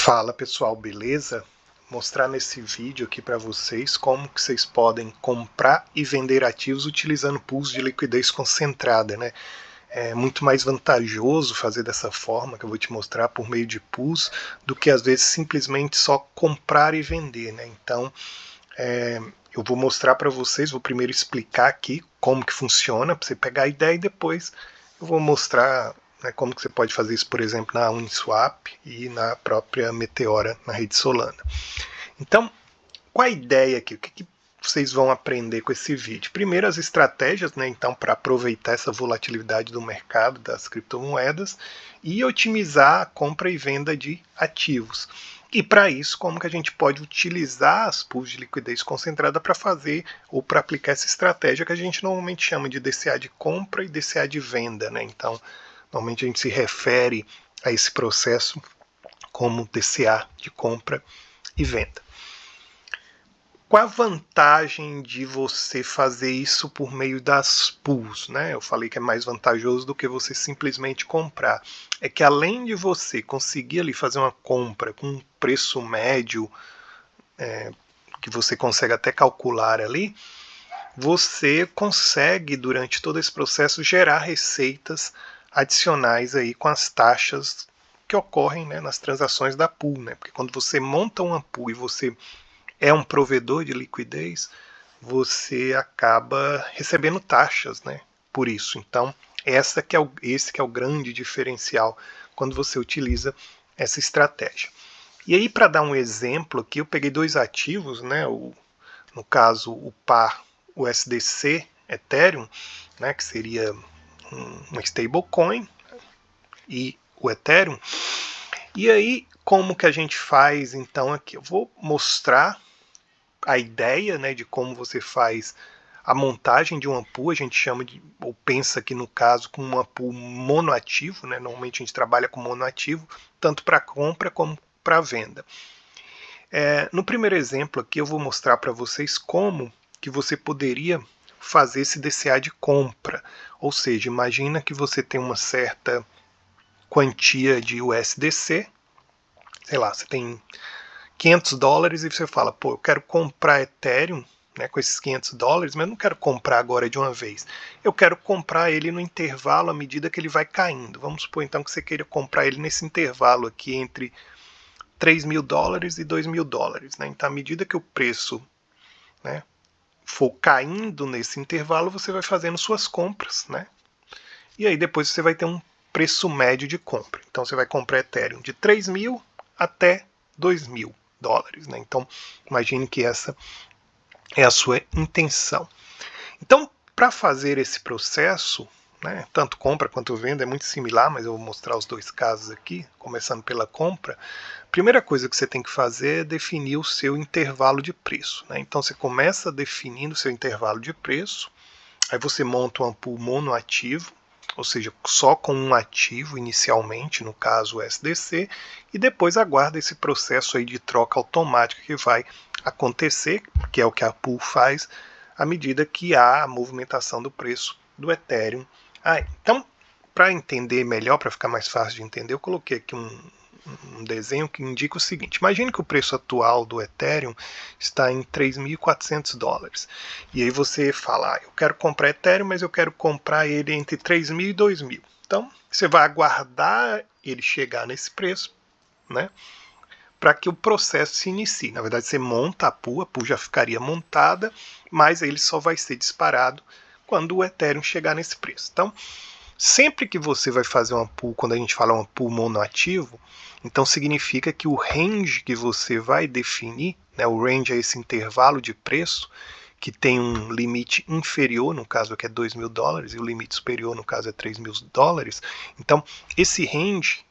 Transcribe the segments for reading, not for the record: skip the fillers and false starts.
Fala pessoal, beleza? Mostrar nesse vídeo aqui para vocês como que vocês podem comprar e vender ativos utilizando pools de liquidez concentrada, né? É muito mais vantajoso fazer dessa forma que eu vou te mostrar por meio de pools do que às vezes simplesmente só comprar e vender, né? Então eu vou mostrar para vocês, vou primeiro explicar aqui como que funciona para você pegar a ideia e depois eu vou mostrar como que você pode fazer isso, por exemplo, na Uniswap e na própria Meteora, na rede Solana. Então, qual a ideia aqui? O que vocês vão aprender com esse vídeo? Primeiro, as estratégias, né? Então, para aproveitar essa volatilidade do mercado das criptomoedas e otimizar a compra e venda de ativos. E para isso, como que a gente pode utilizar as pools de liquidez concentrada para fazer ou para aplicar essa estratégia que a gente normalmente chama de DCA de compra e DCA de venda, né? Então, normalmente a gente se refere a esse processo como DCA de compra e venda. Qual a vantagem de você fazer isso por meio das pools, né? Eu falei que é mais vantajoso do que você simplesmente comprar. É que além de você conseguir ali fazer uma compra com um preço médio, que você consegue até calcular ali, você consegue durante todo esse processo gerar receitas adicionais aí com as taxas que ocorrem, né, nas transações da pool, né? Porque quando você monta uma pool e você é um provedor de liquidez, você acaba recebendo taxas, né, por isso. Então, esse que é o grande diferencial quando você utiliza essa estratégia. E aí, para dar um exemplo aqui, eu peguei dois ativos, né, no caso o par USDC Ethereum, né, que seria uma stablecoin, e o Ethereum. E aí, como que a gente faz então aqui? Eu vou mostrar a ideia, né, de como você faz a montagem de uma pool. A gente chama de, ou pensa aqui no caso, com uma pool monoativo, né? Normalmente a gente trabalha com monoativo, tanto para compra como para venda. No primeiro exemplo aqui eu vou mostrar para vocês como que você poderia fazer esse DCA de compra. Ou seja, imagina que você tem uma certa quantia de USDC, sei lá, você tem $500 e você fala, pô, eu quero comprar Ethereum, né, com esses $500, mas eu não quero comprar agora de uma vez. Eu quero comprar ele no intervalo à medida que ele vai caindo. Vamos supor então que você queira comprar ele nesse intervalo aqui entre $3.000 e $2.000, né? Então, à medida que o preço, né, for caindo nesse intervalo, você vai fazendo suas compras, né? E aí depois você vai ter um preço médio de compra. Então você vai comprar Ethereum de 3.000 até $2.000, né? Então imagine que essa é a sua intenção. Então, para fazer esse processo, né, tanto compra quanto venda é muito similar, mas eu vou mostrar os dois casos aqui, começando pela compra. A primeira coisa que você tem que fazer é definir o seu intervalo de preço, né? Então você começa definindo o seu intervalo de preço, aí você monta uma pool monoativo, ou seja, só com um ativo inicialmente, no caso o SDC, e depois aguarda esse processo aí de troca automática que vai acontecer, que é o que a pool faz, à medida que há a movimentação do preço do Ethereum. Então, para entender melhor, para ficar mais fácil de entender, eu coloquei aqui um desenho que indica o seguinte: imagine que o preço atual do Ethereum está em $3.400. E aí você fala, eu quero comprar Ethereum, mas eu quero comprar ele entre 3.000 e 2.000. Então, você vai aguardar ele chegar nesse preço, né, para que o processo se inicie. Na verdade, você monta a pool já ficaria montada, mas ele só vai ser disparado quando o Ethereum chegar nesse preço. Então, sempre que você vai fazer uma pool, quando a gente fala uma pool monoativo, então significa que o range que você vai definir, né, o range é esse intervalo de preço, que tem um limite inferior, no caso aqui é $2.000, e o limite superior, no caso, é $3.000. Então, esse range,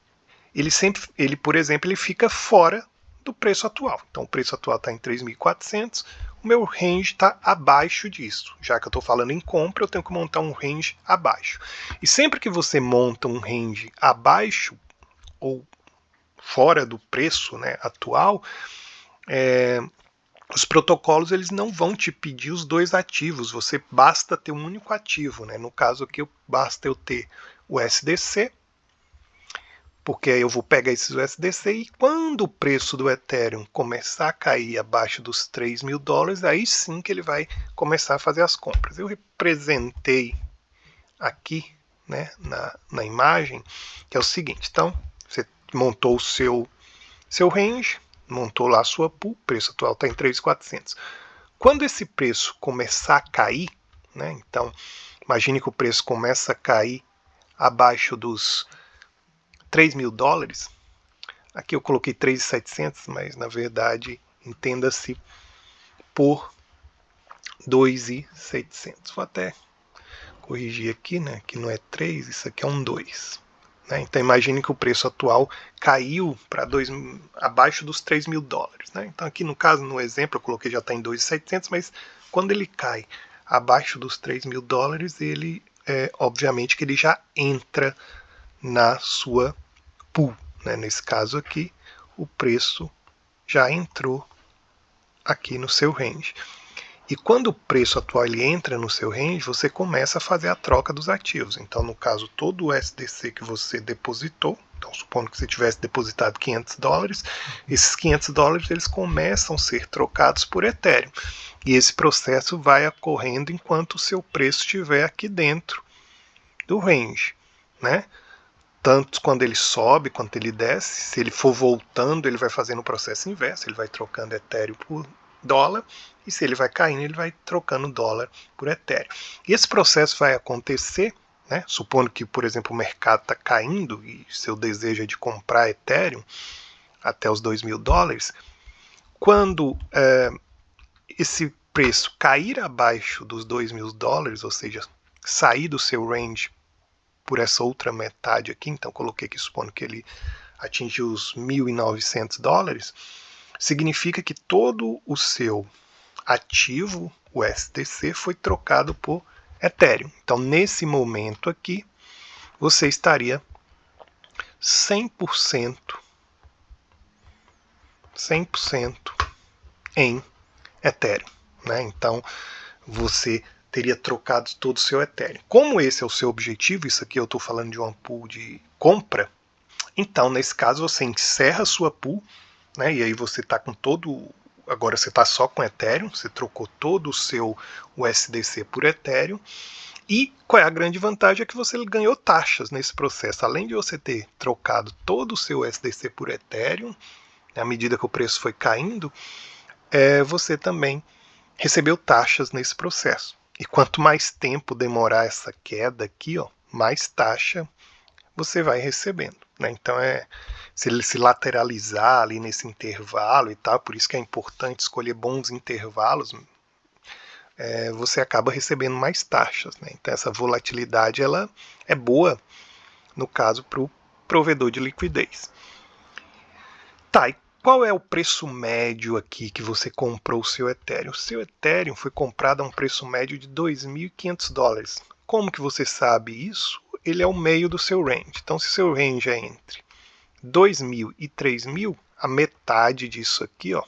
ele, por exemplo, ele fica fora do preço atual. Então, o preço atual está em 3.400, o meu range está abaixo disso. Já que eu estou falando em compra, eu tenho que montar um range abaixo. E sempre que você monta um range abaixo ou fora do preço, né, atual, os protocolos eles não vão te pedir os dois ativos, você basta ter um único ativo, né? No caso aqui, basta eu ter o SDC porque aí eu vou pegar esses USDC e quando o preço do Ethereum começar a cair abaixo dos $3.000, aí sim que ele vai começar a fazer as compras. Eu representei aqui, né, na imagem, que é o seguinte. Então, você montou o seu range, montou lá a sua pool, o preço atual está em 3.400. Quando esse preço começar a cair, né, então, imagine que o preço começa a cair abaixo dos $3.000, aqui eu coloquei 3.700, mas na verdade entenda-se por 2.700. Vou até corrigir aqui, né? Que não é 3, isso aqui é um 2. Né? Então imagine que o preço atual caiu para abaixo dos $3.000. Né? Então aqui no caso, no exemplo, eu coloquei já está em 2.700, mas quando ele cai abaixo dos $3.000, ele obviamente que ele já entra na sua pool. Né? Nesse caso aqui, o preço já entrou aqui no seu range. E quando o preço atual ele entra no seu range, você começa a fazer a troca dos ativos. Então, no caso, todo o SDC que você depositou, então supondo que você tivesse depositado $500, esses $500 eles começam a ser trocados por Ethereum. E esse processo vai ocorrendo enquanto o seu preço estiver aqui dentro do range, né? Tanto quando ele sobe quanto ele desce. Se ele for voltando, ele vai fazendo o processo inverso, ele vai trocando Ethereum por dólar, e se ele vai caindo, ele vai trocando dólar por Ethereum. E esse processo vai acontecer, né, supondo que, por exemplo, o mercado está caindo e seu desejo é de comprar Ethereum até os $2.000, quando esse preço cair abaixo dos $2.000, ou seja, sair do seu range por essa outra metade aqui, então coloquei aqui supondo que ele atingiu os $1.900, significa que todo o seu ativo, o SDC, foi trocado por Ethereum. Então, nesse momento aqui, você estaria 100% em Ethereum. Né? Então, você teria trocado todo o seu Ethereum. Como esse é o seu objetivo, isso aqui eu estou falando de uma pool de compra, então, nesse caso, você encerra a sua pool, né, e aí você está com todo... Agora você está só com Ethereum, você trocou todo o seu USDC por Ethereum. E qual é a grande vantagem? É que você ganhou taxas nesse processo. Além de você ter trocado todo o seu USDC por Ethereum, à medida que o preço foi caindo, você também recebeu taxas nesse processo. E quanto mais tempo demorar essa queda aqui, ó, mais taxa você vai recebendo. Né? Então, se ele se lateralizar ali nesse intervalo e tal, por isso que é importante escolher bons intervalos, você acaba recebendo mais taxas. Né? Então, essa volatilidade ela é boa, no caso, para o provedor de liquidez. Tá, e qual é o preço médio aqui que você comprou o seu Ethereum? O seu Ethereum foi comprado a um preço médio de $2.500. Como que você sabe isso? Ele é o meio do seu range. Então, se seu range é entre 2.000 e 3.000, a metade disso aqui, ó,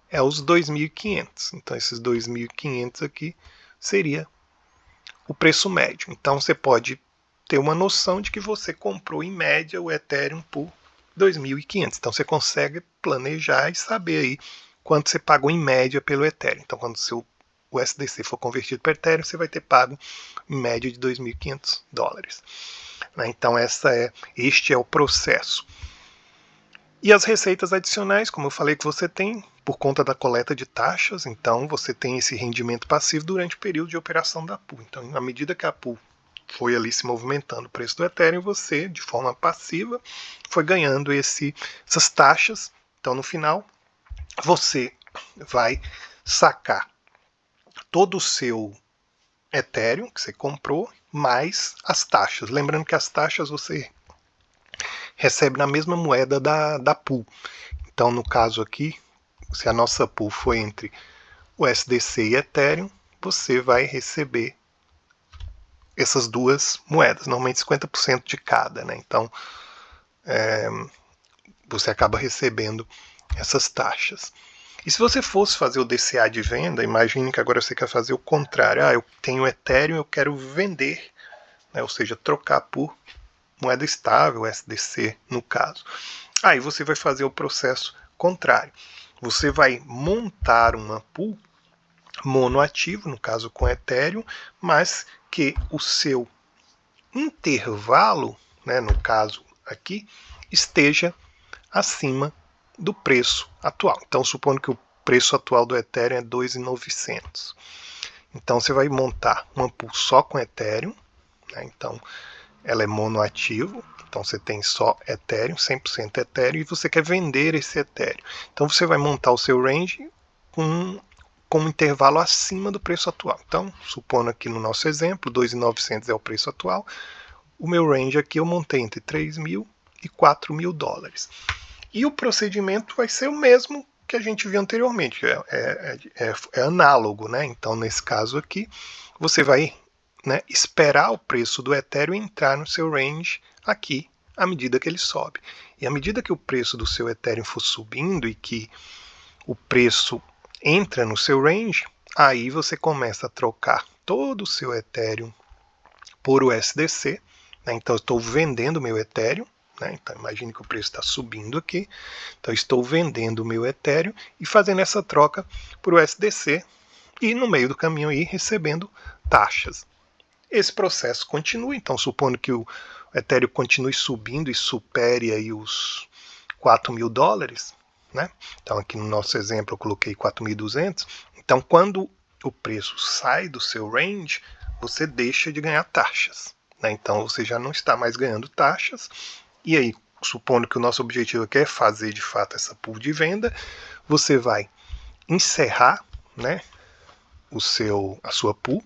é os 2.500. Então, esses 2.500 aqui seria o preço médio. Então, você pode ter uma noção de que você comprou, em média, o Ethereum por 2.500. Então, você consegue planejar e saber aí quanto você pagou em média pelo Ethereum. Então, quando o seu USDC for convertido para Ethereum, você vai ter pago em média de $2.500. Então, este é o processo. E as receitas adicionais, como eu falei que você tem, por conta da coleta de taxas, então você tem esse rendimento passivo durante o período de operação da pool. Então, à medida que a pool foi ali se movimentando o preço do Ethereum, você, de forma passiva, foi ganhando essas taxas. Então, no final, você vai sacar todo o seu Ethereum que você comprou, mais as taxas. Lembrando que as taxas você recebe na mesma moeda da pool. Então, no caso aqui, se a nossa pool foi entre o USDC e Ethereum, você vai receber essas duas moedas, normalmente 50% de cada. Né? Então, você acaba recebendo essas taxas. E se você fosse fazer o DCA de venda, imagine que agora você quer fazer o contrário. Eu tenho Ethereum, eu quero vender, né, ou seja, trocar por moeda estável, SDC no caso. Aí você vai fazer o processo contrário. Você vai montar uma pool monoativo, no caso com Ethereum, mas que o seu intervalo, né, no caso aqui, esteja acima do preço atual. Então, supondo que o preço atual do Ethereum é 2.900. Então, você vai montar uma pool só com Ethereum, né? Então, ela é monoativo, então você tem só Ethereum, 100% Ethereum, e você quer vender esse Ethereum. Então, você vai montar o seu range com um intervalo acima do preço atual. Então, supondo aqui no nosso exemplo, 2.900 é o preço atual, o meu range aqui eu montei entre 3.000 e 4.000 dólares. E o procedimento vai ser o mesmo que a gente viu anteriormente, é análogo, né? Então, nesse caso aqui, você vai, né, esperar o preço do Ethereum entrar no seu range aqui, à medida que ele sobe. E à medida que o preço do seu Ethereum for subindo e que o preço entra no seu range, aí você começa a trocar todo o seu Ethereum por USDC, né? Então eu estou vendendo meu Ethereum, né? Então imagine que o preço está subindo aqui, então eu estou vendendo o meu Ethereum e fazendo essa troca por USDC e no meio do caminho aí recebendo taxas. Esse processo continua, então supondo que o Ethereum continue subindo e supere aí os 4.000 dólares, né? Então aqui no nosso exemplo eu coloquei 4.200. Então quando o preço sai do seu range, você deixa de ganhar taxas, né? Então você já não está mais ganhando taxas. E aí, supondo que o nosso objetivo aqui é fazer de fato essa pool de venda, você vai encerrar, né, a sua pool,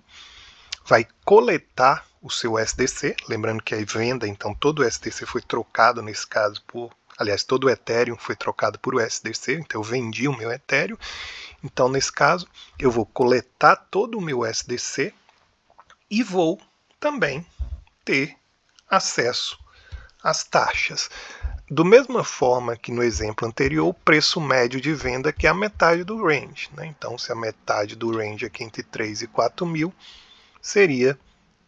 vai coletar o seu SDC, lembrando que a venda, então todo o SDC foi trocado nesse caso por, aliás, todo o Ethereum foi trocado por USDC, então eu vendi o meu Ethereum. Então, nesse caso, eu vou coletar todo o meu SDC e vou também ter acesso às taxas. Da mesma forma que no exemplo anterior, o preço médio de venda que é a metade do range, né? Então, se a metade do range aqui entre 3 e 4.000, seria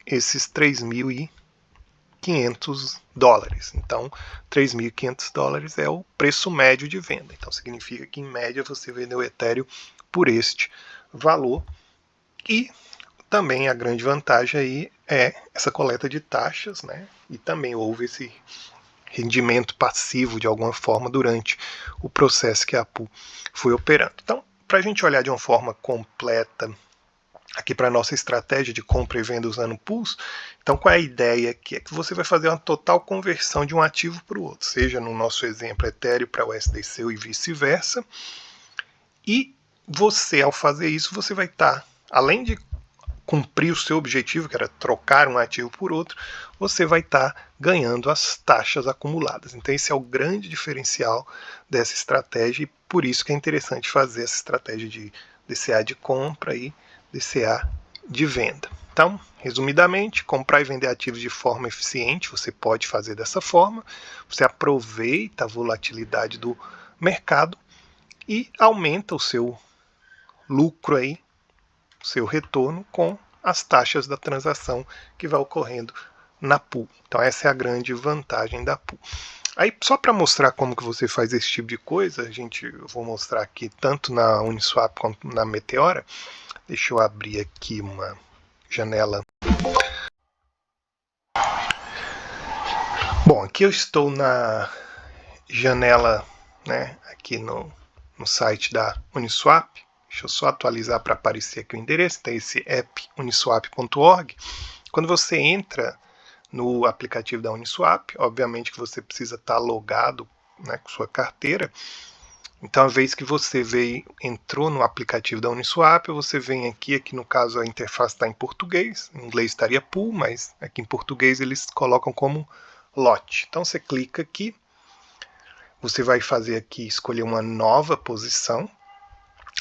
esses 3.500 dólares. Então, 3.500 dólares é o preço médio de venda. Então, significa que, em média, você vendeu o Ethereum por este valor. E também a grande vantagem aí é essa coleta de taxas, né? E também houve esse rendimento passivo de alguma forma durante o processo que a pool foi operando. Então, para a gente olhar de uma forma completa aqui para a nossa estratégia de compra e venda usando pools, então qual é a ideia aqui? É que você vai fazer uma total conversão de um ativo para o outro, seja no nosso exemplo Ethereum para USDC e vice-versa, e você, ao fazer isso, você vai estar, além de cumprir o seu objetivo, que era trocar um ativo por outro, você vai estar ganhando as taxas acumuladas. Então esse é o grande diferencial dessa estratégia e por isso que é interessante fazer essa estratégia de DCA de compra e DCA de venda. Então, resumidamente, comprar e vender ativos de forma eficiente, você pode fazer dessa forma, você aproveita a volatilidade do mercado e aumenta o seu lucro aí, o seu retorno com as taxas da transação que vai ocorrendo na pool. Então essa é a grande vantagem da pool. Aí só para mostrar como que você faz esse tipo de coisa, eu vou mostrar aqui tanto na Uniswap quanto na Meteora. Deixa eu abrir aqui uma janela. Bom, aqui eu estou na janela, né, aqui no site da Uniswap. Deixa eu só atualizar para aparecer aqui o endereço. Tem esse app uniswap.org. Quando você entra no aplicativo da Uniswap, obviamente que você precisa estar logado, né, com sua carteira. Então, a vez que você entrou no aplicativo da Uniswap, você vem aqui no caso a interface está em português, em inglês estaria pool, mas aqui em português eles colocam como lote. Então você clica aqui, você vai fazer aqui, escolher uma nova posição.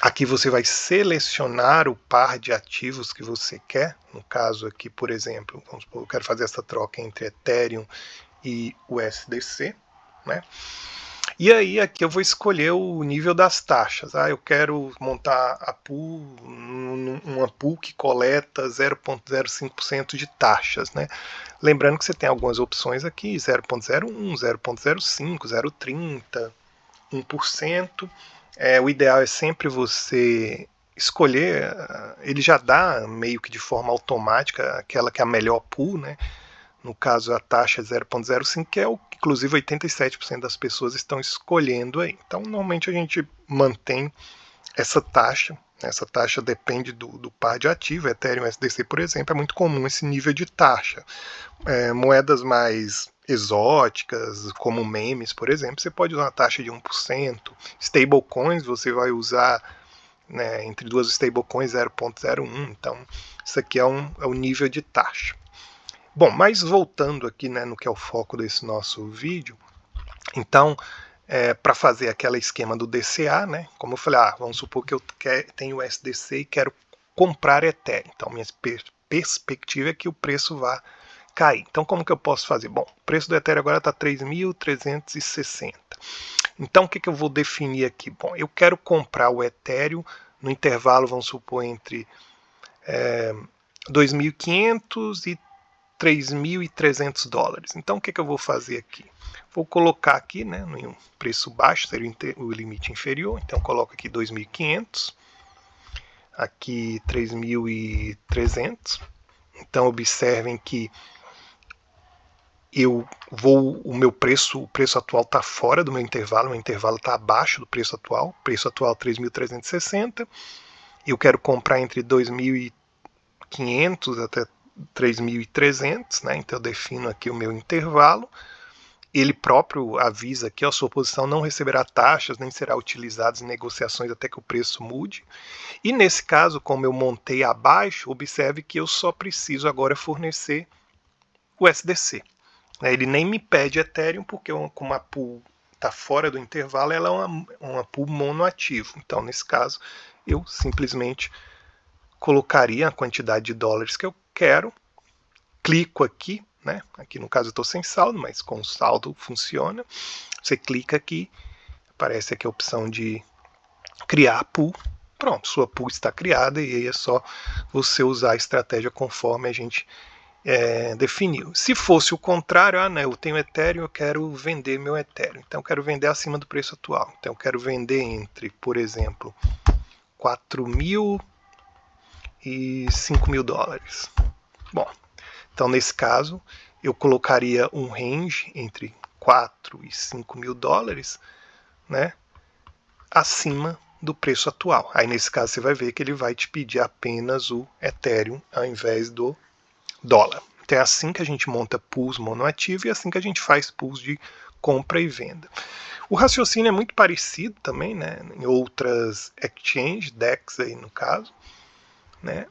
Aqui você vai selecionar o par de ativos que você quer. No caso aqui, por exemplo, vamos supor, eu quero fazer essa troca entre Ethereum e USDC, né? E aí aqui eu vou escolher o nível das taxas. Eu quero montar a pool, uma pool que coleta 0,05% de taxas, né? Lembrando que você tem algumas opções aqui, 0,01, 0,05, 0,30, 1%. O ideal é sempre você escolher, ele já dá meio que de forma automática aquela que é a melhor pool, né? No caso, a taxa é 0,05, que é o que, inclusive, 87% das pessoas estão escolhendo aí. Então, normalmente a gente mantém essa taxa. Essa taxa depende do par de ativo. Ethereum USDC, por exemplo, é muito comum esse nível de taxa. Moedas mais exóticas, como memes, por exemplo, você pode usar uma taxa de 1%. Stablecoins, você vai usar, né, entre duas stablecoins 0,01. Então, isso aqui é o nível de taxa. Bom, mas voltando aqui, né, no que é o foco desse nosso vídeo, então, para fazer aquele esquema do DCA, né, como eu falei, vamos supor que eu tenho SDC e quero comprar Ethereum. Então, minha perspectiva é que o preço vá cair. Então, como que eu posso fazer? Bom, o preço do Ethereum agora está 3.360. Então, o que eu vou definir aqui? Bom, eu quero comprar o Ethereum no intervalo, vamos supor, entre 2.500 e $3.300. Então o que eu vou fazer aqui? Vou colocar aqui, né, no preço baixo, seria o limite inferior, então coloco aqui 2.500, aqui 3.300. Então observem que o meu preço, o preço atual está fora do meu intervalo, o meu intervalo está abaixo do preço atual, preço atual 3.360. Eu quero comprar entre 2.500 até 3.300, né? Então eu defino aqui o meu intervalo. Ele próprio avisa que a sua posição não receberá taxas, nem será utilizada em negociações até que o preço mude. E nesse caso, como eu montei abaixo, observe que eu só preciso agora fornecer o SDC. Ele nem me pede Ethereum, porque como a pool está fora do intervalo, ela é uma pool monoativo. Então, nesse caso, eu simplesmente colocaria a quantidade de dólares que eu quero, clico aqui, né? Aqui no caso eu estou sem saldo, mas com saldo funciona. Você clica aqui, aparece aqui a opção de criar a pool. Pronto, sua pool está criada e aí é só você usar a estratégia conforme a gente definiu. Se fosse o contrário, né, eu tenho Ethereum, eu quero vender meu Ethereum. Então eu quero vender acima do preço atual. Então eu quero vender entre, por exemplo, 4.000 e 5.000 dólares. Bom, então nesse caso eu colocaria um range entre 4 e 5 mil dólares, né, acima do preço atual. Aí nesse caso você vai ver que ele vai te pedir apenas o Ethereum ao invés do dólar. Então é assim que a gente monta pools monoativo e é assim que a gente faz pools de compra e venda. O raciocínio é muito parecido também, né, em outras exchanges, DEX aí no caso, né?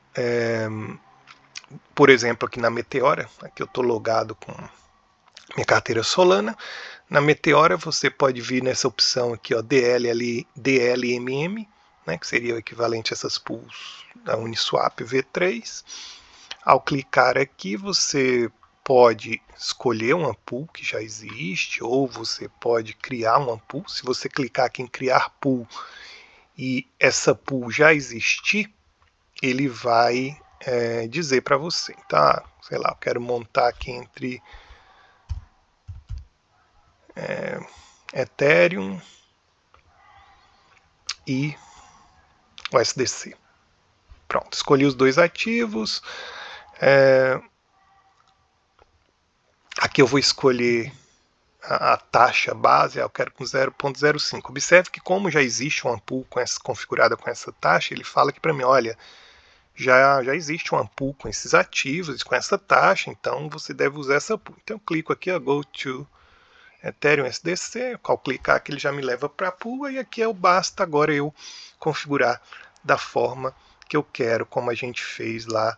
Por exemplo, aqui na Meteora, aqui eu estou logado com minha carteira Solana. Na Meteora você pode vir nessa opção aqui, ó, DLMM, né, que seria o equivalente a essas pools da Uniswap V3. Ao clicar aqui você pode escolher uma pool que já existe, ou você pode criar uma pool. Se você clicar aqui em criar pool e essa pool já existir, ele vai dizer para você, tá? Sei lá, eu quero montar aqui entre Ethereum e o SDC. Pronto, escolhi os dois ativos. Aqui eu vou escolher a taxa base, eu quero com 0,05. Observe que como já existe uma pool configurada com essa taxa, ele fala aqui para mim, olha, já existe uma pool com esses ativos, com essa taxa, então você deve usar essa pool. Então eu clico aqui, Go to Ethereum SDC, ao clicar aqui ele já me leva para a pool, e aqui basta agora eu configurar da forma que eu quero, como a gente fez lá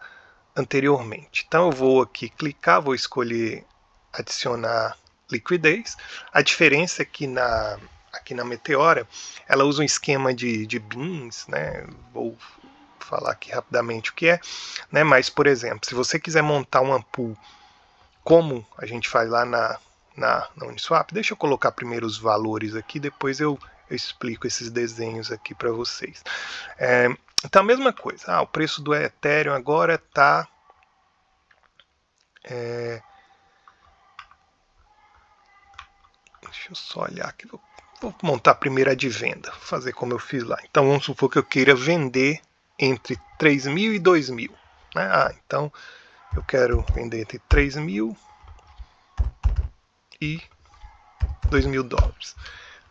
anteriormente. Então eu vou aqui clicar, vou escolher adicionar liquidez. A diferença é que aqui na Meteora, ela usa um esquema de beans, né? Vou falar aqui rapidamente o que é, né? Mas, por exemplo, se você quiser montar uma pool como a gente faz lá na na Uniswap. Deixa eu colocar primeiro os valores aqui, depois eu explico esses desenhos aqui para vocês. Então a mesma coisa, o preço do Ethereum agora está deixa eu só olhar aqui, vou montar primeiro a de venda, vou fazer como eu fiz lá. Então vamos supor que eu queira vender entre 3.000 e 2.000, né? Então eu quero vender entre 3.000 e 2.000 dólares.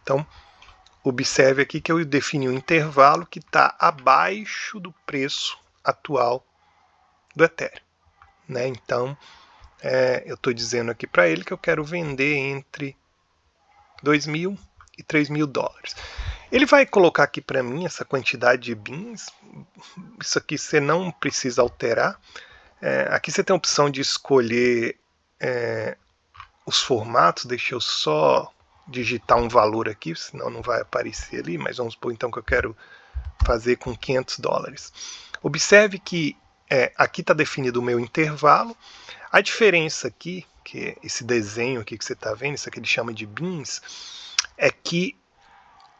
Então observe aqui que eu defini um intervalo que está abaixo do preço atual do Ethereum, né? Então eu estou dizendo aqui para ele que eu quero vender entre 2.000 e 3.000 dólares. Ele vai colocar aqui para mim essa quantidade de bins. Isso aqui você não precisa alterar. Aqui você tem a opção de escolher os formatos. Deixa eu só digitar um valor aqui, senão não vai aparecer ali, mas vamos supor então que eu quero fazer com 500 dólares. Observe que aqui está definido o meu intervalo. A diferença aqui, que esse desenho aqui que você está vendo, isso aqui ele chama de bins, é que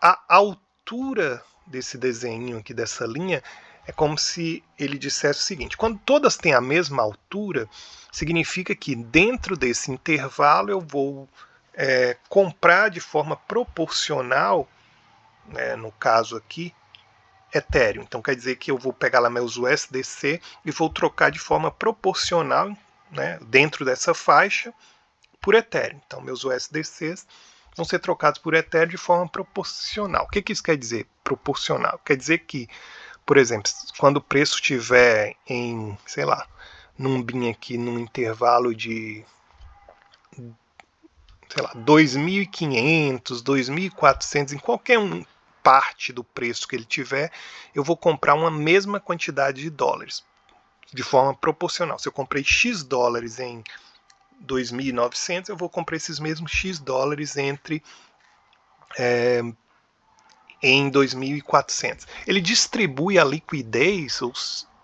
a altura desse desenho aqui, dessa linha, é como se ele dissesse o seguinte: quando todas têm a mesma altura, significa que dentro desse intervalo eu vou comprar de forma proporcional, né, no caso aqui, Ethereum. Então quer dizer que eu vou pegar lá meus USDC e vou trocar de forma proporcional, né, dentro dessa faixa, por Ethereum. Então meus USDCs vão ser trocados por Ethereum de forma proporcional. O que isso quer dizer, proporcional? Quer dizer que, por exemplo, quando o preço estiver em, sei lá, num BIN aqui, num intervalo de, sei lá, 2.500, 2.400, em qualquer parte do preço que ele tiver, eu vou comprar uma mesma quantidade de dólares, de forma proporcional. Se eu comprei X dólares em 2.900, eu vou comprar esses mesmos X dólares em 2.400. Ele distribui a liquidez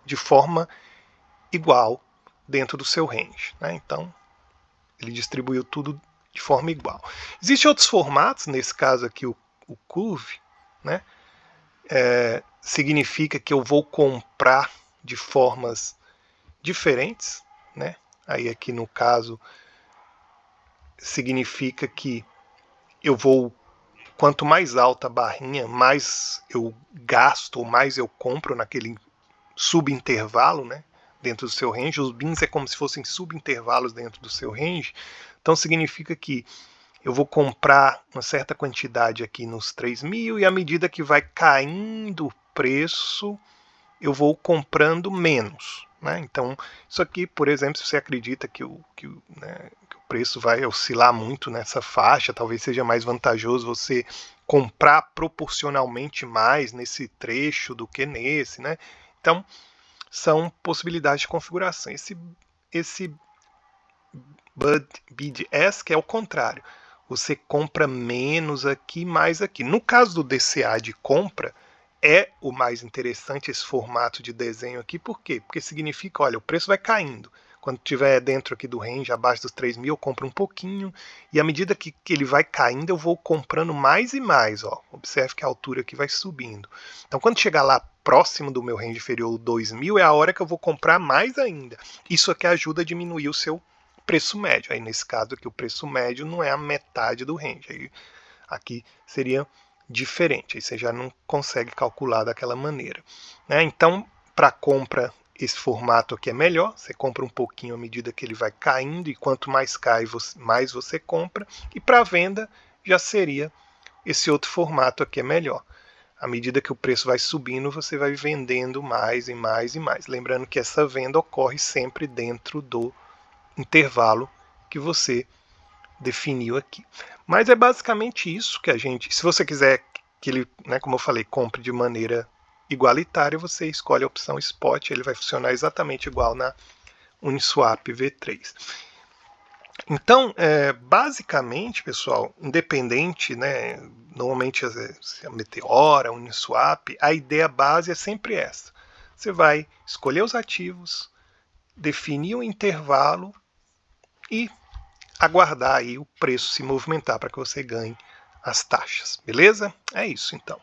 de forma igual dentro do seu range, né? Então, ele distribuiu tudo de forma igual. Existem outros formatos, nesse caso aqui o Curve, né? Significa que eu vou comprar de formas diferentes, né? Aí aqui no caso significa que eu vou, quanto mais alta a barrinha, mais eu gasto ou mais eu compro naquele subintervalo, né, dentro do seu range. Os bins é como se fossem subintervalos dentro do seu range. Então significa que eu vou comprar uma certa quantidade aqui nos 3.000 e à medida que vai caindo o preço, eu vou comprando menos, né? Então, isso aqui, por exemplo, se você acredita que o preço vai oscilar muito nessa faixa, talvez seja mais vantajoso você comprar proporcionalmente mais nesse trecho do que nesse, né? Então, são possibilidades de configuração. Esse BDS que é o contrário. Você compra menos aqui, mais aqui. No caso do DCA de compra, é o mais interessante esse formato de desenho aqui. Por quê? Porque significa, olha, o preço vai caindo. Quando estiver dentro aqui do range, abaixo dos 3.000, eu compro um pouquinho. E à medida que ele vai caindo, eu vou comprando mais e mais. Ó. Observe que a altura aqui vai subindo. Então, quando chegar lá próximo do meu range inferior, 2.000, é a hora que eu vou comprar mais ainda. Isso aqui ajuda a diminuir o seu preço médio. Aí, nesse caso aqui, o preço médio não é a metade do range. Aí, aqui seria diferente. Aí você já não consegue calcular daquela maneira, né? Então, para compra, esse formato aqui é melhor. Você compra um pouquinho à medida que ele vai caindo e quanto mais cai, mais você compra. E para venda já seria esse outro formato aqui é melhor. À medida que o preço vai subindo, você vai vendendo mais e mais e mais. Lembrando que essa venda ocorre sempre dentro do intervalo que você definiu aqui. Mas é basicamente isso que a gente... Se você quiser que ele, né, como eu falei, compre de maneira igualitária, você escolhe a opção Spot, ele vai funcionar exatamente igual na Uniswap V3. Então, basicamente, pessoal, independente, né, normalmente se a Meteora, a Uniswap, a ideia base é sempre essa. Você vai escolher os ativos, definir um intervalo e aguardar aí o preço se movimentar para que você ganhe as taxas, beleza? É isso então.